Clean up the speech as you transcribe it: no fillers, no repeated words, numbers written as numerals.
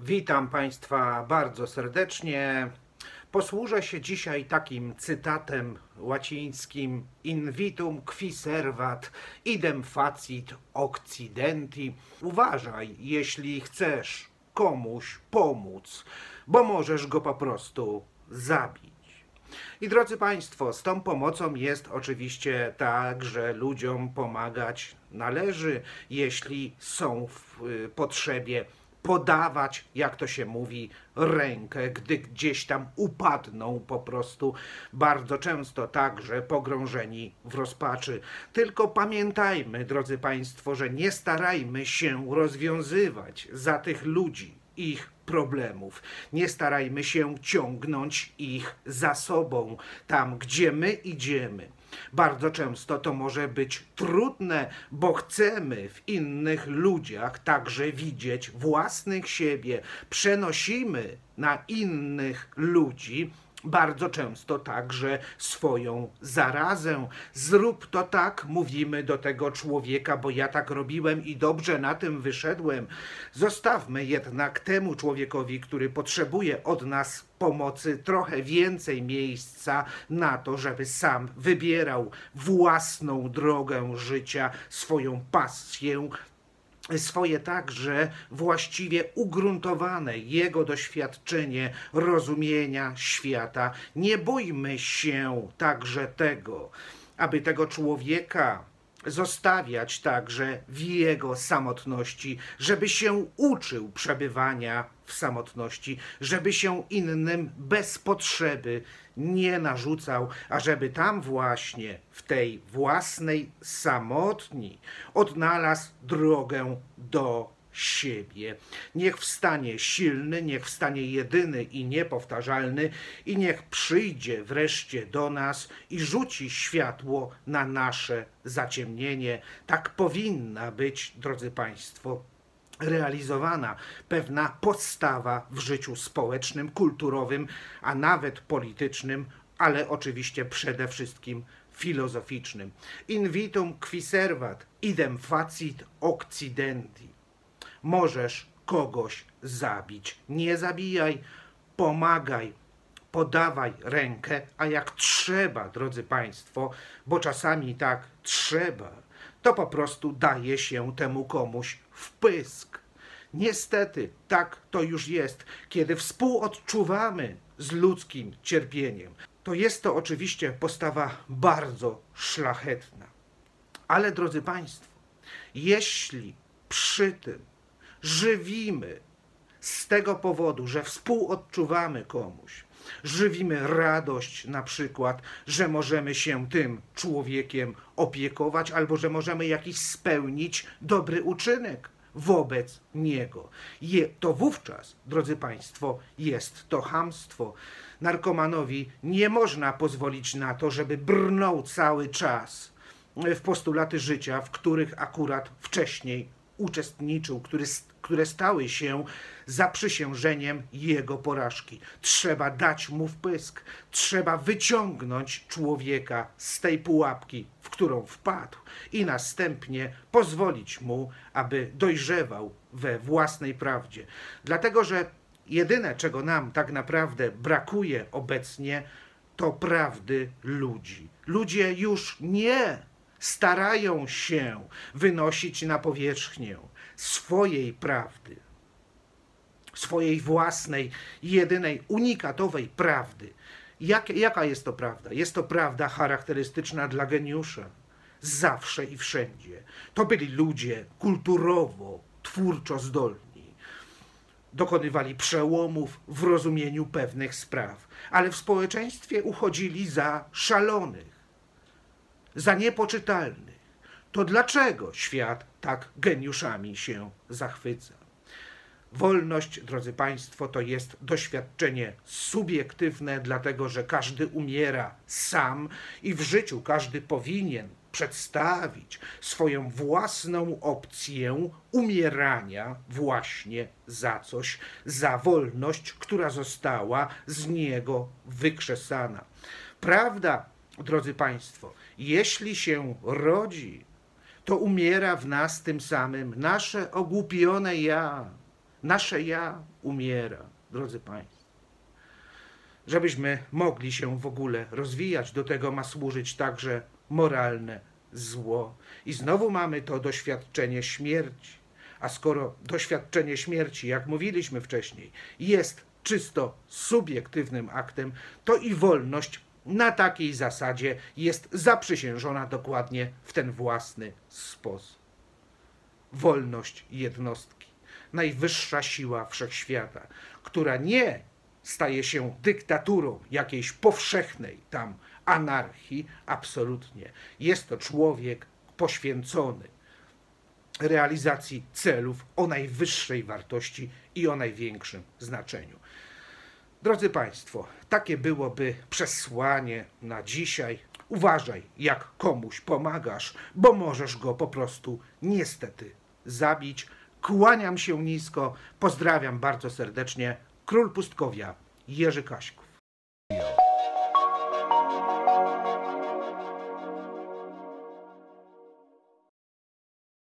Witam Państwa bardzo serdecznie. Posłużę się dzisiaj takim cytatem łacińskim: Invitum qui servat, idem facit occidenti. Uważaj, jeśli chcesz komuś pomóc, bo możesz go po prostu zabić. I drodzy Państwo, z tą pomocą jest oczywiście tak, że ludziom pomagać należy, jeśli są w potrzebie, podawać, jak to się mówi, rękę, gdy gdzieś tam upadną po prostu, bardzo często także pogrążeni w rozpaczy. Tylko pamiętajmy, drodzy Państwo, że nie starajmy się rozwiązywać za tych ludzi ich problemów. Nie starajmy się ciągnąć ich za sobą tam, gdzie my idziemy. Bardzo często to może być trudne, bo chcemy w innych ludziach także widzieć własnych siebie. Przenosimy na innych ludzi bardzo często także swoją zarazę. Zrób to tak, mówimy do tego człowieka, bo ja tak robiłem i dobrze na tym wyszedłem. Zostawmy jednak temu człowiekowi, który potrzebuje od nas pomocy, trochę więcej miejsca na to, żeby sam wybierał własną drogę życia, swoją pasję, swoje także właściwie ugruntowane jego doświadczenie rozumienia świata. Nie bójmy się także tego, aby tego człowieka zostawiać także w jego samotności, żeby się uczył przebywania w samotności, żeby się innym bez potrzeby nie narzucał, a żeby tam właśnie w tej własnej samotni odnalazł drogę do siebie. Niech wstanie silny, niech wstanie jedyny i niepowtarzalny i niech przyjdzie wreszcie do nas i rzuci światło na nasze zaciemnienie. Tak powinna być, drodzy Państwo, realizowana pewna podstawa w życiu społecznym, kulturowym, a nawet politycznym, ale oczywiście przede wszystkim filozoficznym. Invitum qui servat, idem facit occidenti. Możesz kogoś zabić. Nie zabijaj, pomagaj, podawaj rękę, a jak trzeba, drodzy Państwo, bo czasami tak trzeba, to po prostu daje się temu komuś wpysk. Niestety, tak to już jest, kiedy współodczuwamy z ludzkim cierpieniem. To jest to oczywiście postawa bardzo szlachetna. Ale, drodzy Państwo, jeśli przy tym żywimy z tego powodu, że współodczuwamy komuś, żywimy radość na przykład, że możemy się tym człowiekiem opiekować albo że możemy jakiś spełnić dobry uczynek wobec niego. To wówczas, drodzy Państwo, jest to chamstwo. Narkomanowi nie można pozwolić na to, żeby brnął cały czas w postulaty życia, w których akurat wcześniej uczestniczył, które stały się zaprzysiężeniem jego porażki. Trzeba dać mu wpysk, trzeba wyciągnąć człowieka z tej pułapki, w którą wpadł i następnie pozwolić mu, aby dojrzewał we własnej prawdzie. Dlatego, że jedyne, czego nam tak naprawdę brakuje obecnie, to prawdy ludzi. Ludzie już nie starają się wynosić na powierzchnię swojej prawdy, swojej własnej, jedynej, unikatowej prawdy. Jaka jest to prawda? Jest to prawda charakterystyczna dla geniusza. Zawsze i wszędzie. To byli ludzie kulturowo, twórczo zdolni. Dokonywali przełomów w rozumieniu pewnych spraw, ale w społeczeństwie uchodzili za szalonych, za niepoczytalnych. To dlaczego świat tak geniuszami się zachwyca? Wolność, drodzy Państwo, to jest doświadczenie subiektywne, dlatego że każdy umiera sam i w życiu każdy powinien przedstawić swoją własną opcję umierania właśnie za coś, za wolność, która została z niego wykrzesana. Prawda, drodzy Państwo, jeśli się rodzi, to umiera w nas tym samym nasze ogłupione ja. Nasze ja umiera, drodzy Państwo. Żebyśmy mogli się w ogóle rozwijać, do tego ma służyć także moralne zło. I znowu mamy to doświadczenie śmierci. A skoro doświadczenie śmierci, jak mówiliśmy wcześniej, jest czysto subiektywnym aktem, to i wolność na takiej zasadzie jest zaprzysiężona dokładnie w ten własny sposób. Wolność jednostki, najwyższa siła wszechświata, która nie staje się dyktaturą jakiejś powszechnej tam anarchii, absolutnie. Jest to człowiek poświęcony realizacji celów o najwyższej wartości i o największym znaczeniu. Drodzy Państwo, takie byłoby przesłanie na dzisiaj. Uważaj, jak komuś pomagasz, bo możesz go po prostu niestety zabić. Kłaniam się nisko, pozdrawiam bardzo serdecznie. Król Pustkowia, Jerzy Kaśków.